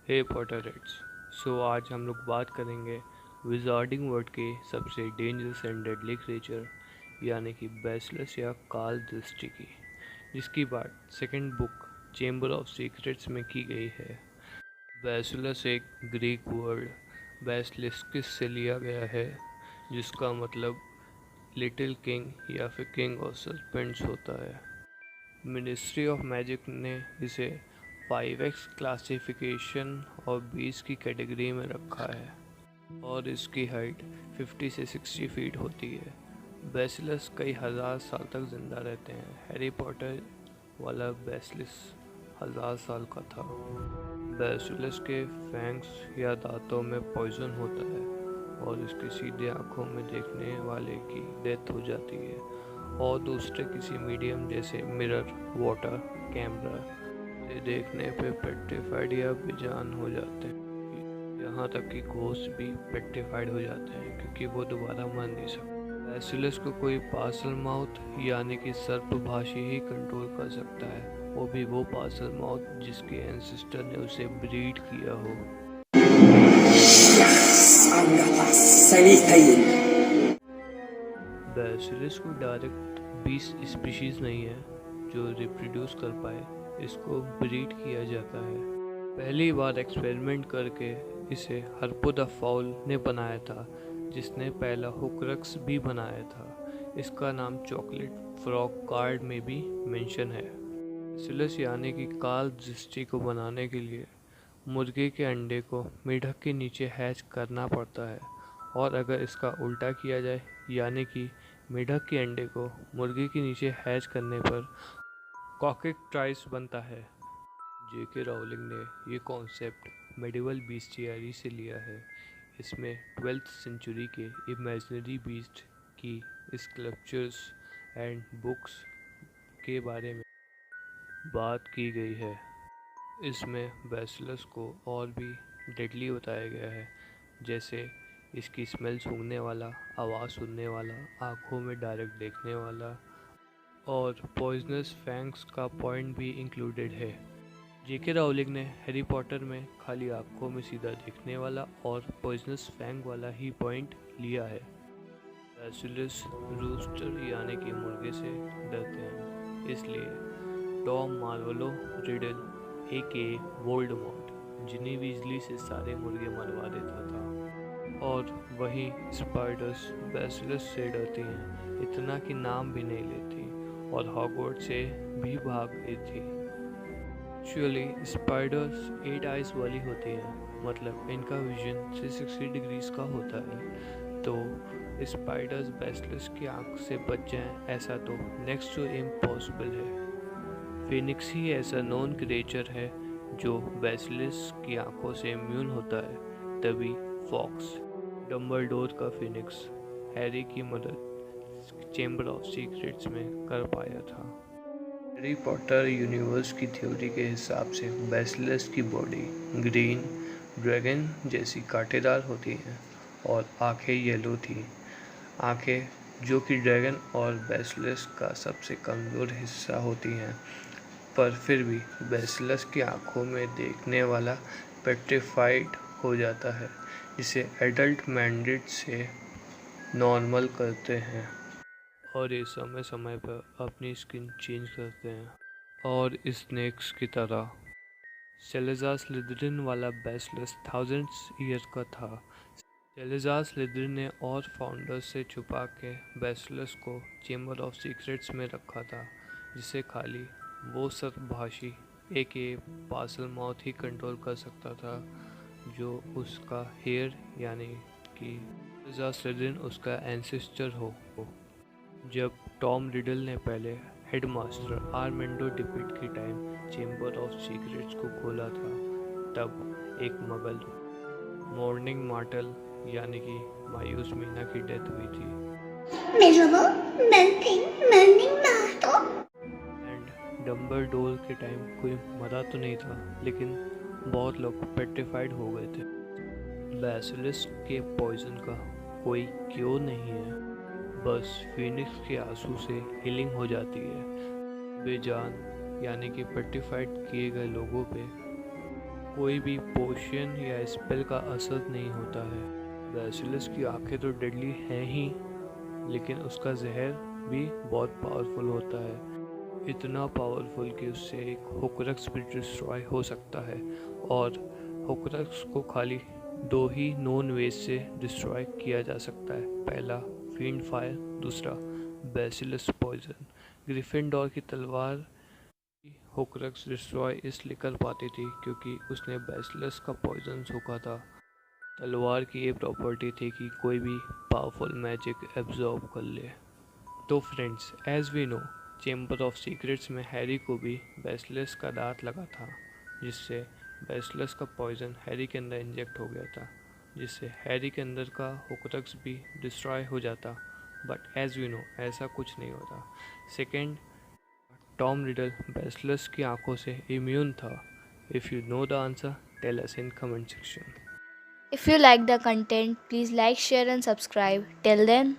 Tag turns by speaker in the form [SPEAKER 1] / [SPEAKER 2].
[SPEAKER 1] हे पॉटरहेड्स। सो आज हम लोग बात करेंगे विजार्डिंग वर्ल्ड के सबसे डेंजरस एंड डेडली क्रिएचर यानी कि बेसिलस या काल दृष्टि की, जिसकी बात second book chamber of secrets में की गई है। बेसिलस एक ग्रीक वर्ड बेसिलिस्किस से लिया गया है, जिसका मतलब लिटिल किंग या फिर किंग ऑफ सर्पेंट्स होता है। मिनिस्ट्री ऑफ मैजिक ने इसे 5x क्लासिफिकेशन और 20 की कैटेगरी में रखा है और इसकी हाइट 50 से 60 फीट होती है। बेसिलस कई हजार साल तक जिंदा रहते हैं। हैरी पॉटर वाला बेसिलस 1000 साल का था। बेसिलस के फैंग्स या दांतों में पॉइजन होता है और इसकी सीधे आंखों में देखने वाले की डेथ हो जाती है और दूसरे किसी मीडियम जैसे मिरर, वाटर, कैमरा से देखने पे पेट्रिफाइड या बेजान हो जाते हैं। यहाँ तक कि घोस्ट भी पेट्रिफाइड हो जाते हैं क्योंकि वो दोबारा मर नहीं सकते। बेसिलस को कोई पार्सल माउथ यानी कि सर्पभाषी ही कंट्रोल कर सकता है, वो भी वो पार्सल माउथ जिसके एंसेस्टर ने उसे ब्रीड किया हो। बेसिलस को डायरेक्ट 20 स्पीशीज नहीं है जो रिप्रोड्यूस कर पाए, इसको ब्रीड किया जाता है। पहली बार एक्सपेरिमेंट करके इसे हर्पो द फाउल ने बनाया था, जिसने पहला हुक्रक्स भी बनाया था। इसका नाम चॉकलेट फ्रॉग कार्ड में भी मेंशन है। बेसिलस यानी कि काल दृष्टि को बनाने के लिए मुर्गे के अंडे को मेढक के नीचे हैच करना पड़ता है, और अगर इसका उल्टा किया जाए यानी कि मेढक के अंडे को मुर्गे के नीचे हैच करने पर कॉकटेट्राइस बनता है। जेके राउलिंग ने ये कॉन्सेप्ट मेडिवल बीस्टियरी से लिया है। इसमें 12th सेंचुरी के इमेजिनरी बीस्ट की स्कल्पचर्स एंड बुक्स के बारे में बात की गई है। इसमें बेसिलस को और भी डेडली बताया गया है, जैसे इसकी स्मेल सूंघने वाला, आवाज़ सुनने वाला, आँखों में डायरेक्ट देखने वाला और पॉइजनस फैंग्स का पॉइंट भी इंक्लूडेड है। जेके राउलिंग ने हैरी पॉटर में खाली आँखों में सीधा देखने वाला और पॉइजनस फैंग वाला ही पॉइंट लिया है। बेसिलस रूस्टर यानी कि मुर्गे से डरते हैं, इसलिए टॉम मार्वलो रिडल ए.के. वोल्डेमॉर्ट जिनी वीजली से सारे मुर्गे मरवा देता था। और वहीं स्पाइडर्स बेसिलस से डरती हैं, इतना कि नाम भी नहीं लेती और हॉगवर्ट्स से भी भाग गई थी। एक्चुअली स्पाइडर्स 8 आइज वाली होती हैं, मतलब इनका विजन 360 डिग्रीज का होता है। तो स्पाइडर्स बेसिलस की आंख से बच जाएं ऐसा तो नेक्स्ट टू इम्पॉसिबल है। फिनिक्स ही ऐसा नॉन क्रिएचर है जो बेसिलस की आंखों से इम्यून होता है, तभी फॉक्स डम्बलडोर का फिनिक्स हैरी की मदद चेंबर ऑफ सीक्रेट्स में कर पाया था। हैरी पॉटर यूनिवर्स की थ्योरी के हिसाब से बेसिलस की बॉडी ग्रीन ड्रैगन जैसी कांटेदार होती हैं और आंखें येलो थी। आंखें जो कि ड्रैगन और बेसिलस का सबसे कमज़ोर हिस्सा होती हैं, पर फिर भी बेसिलस की आंखों में देखने वाला पेट्रिफाइड हो जाता है, जिसे एडल्ट मैंडेट से नॉर्मल करते हैं और ये समय समय पर अपनी स्किन चेंज करते हैं। और स्नेक्स की तरह सेलेज़ार स्लिदरिन वाला बेसिलस थाउजेंड्स ईयर का था। सेलेज़ार स्लिदरिन ने और फाउंडर्स से छुपा के बेसिलस को चेंबर ऑफ सीक्रेट्स में रखा था, जिसे खाली वो सर्पभाषी ए.के. पार्सल माउथ ही कंट्रोल कर सकता था, जो उसका हेयर यानी कि सेलेज़ार स्लिदरिन उसका एंसेस्टर हो। जब टॉम रिडल ने पहले हेडमास्टर आर्मेंडो डिपिट के टाइम चेंबर ऑफ सीक्रेट्स को खोला था, तब एक मगल मॉर्निंग मार्टल यानी कि मायूस मीना की डेथ हुई थी। एंड डम्बलडोर के टाइम कोई मरा तो नहीं था, लेकिन बहुत लोग पेट्रिफाइड हो गए थे। बेसिलस के पॉइजन का कोई क्योर नहीं है, बस फिनिक्स के आंसू से हीलिंग हो जाती है। बेजान यानी कि पेट्रिफाइड किए गए लोगों पे कोई भी पोशन या स्पेल का असर नहीं होता है। बेसिलस की आंखें तो डेडली हैं ही, लेकिन उसका जहर भी बहुत पावरफुल होता है, इतना पावरफुल कि उससे एक होक्रक्स भी डिस्ट्रॉय हो सकता है। और होक्रक्स को खाली 2 ही नॉन वेज से डिस्ट्रॉय किया जा सकता है, पहला फील्ड फायर, दूसरा बेसिलस पॉइजन। ग्रिफिंडोर की तलवार होक्रक्स डिस्ट्रॉय इसलिए कर पाती थी क्योंकि उसने बेसिलस का पॉइजन सूखा था। तलवार की ये प्रॉपर्टी थी कि कोई भी पावरफुल मैजिक एब्जॉर्ब कर ले। तो friends, as we know, chamber of secrets में हैरी को भी बेसिलस का दांत लगा था, जिससे बेसिलस का पॉइजन हैरी के अंदर इंजेक्ट हो गया था, जिससे हैरी के अंदर का होक्रक्स भी डिस्ट्रॉय हो जाता। बट एज वी नो, ऐसा कुछ नहीं होता। सेकेंड, टॉम रिडल बेसिलस की आंखों से इम्यून था। If you know the answer, tell us in comment section.
[SPEAKER 2] If you like the content, please like, share, and subscribe. Till then,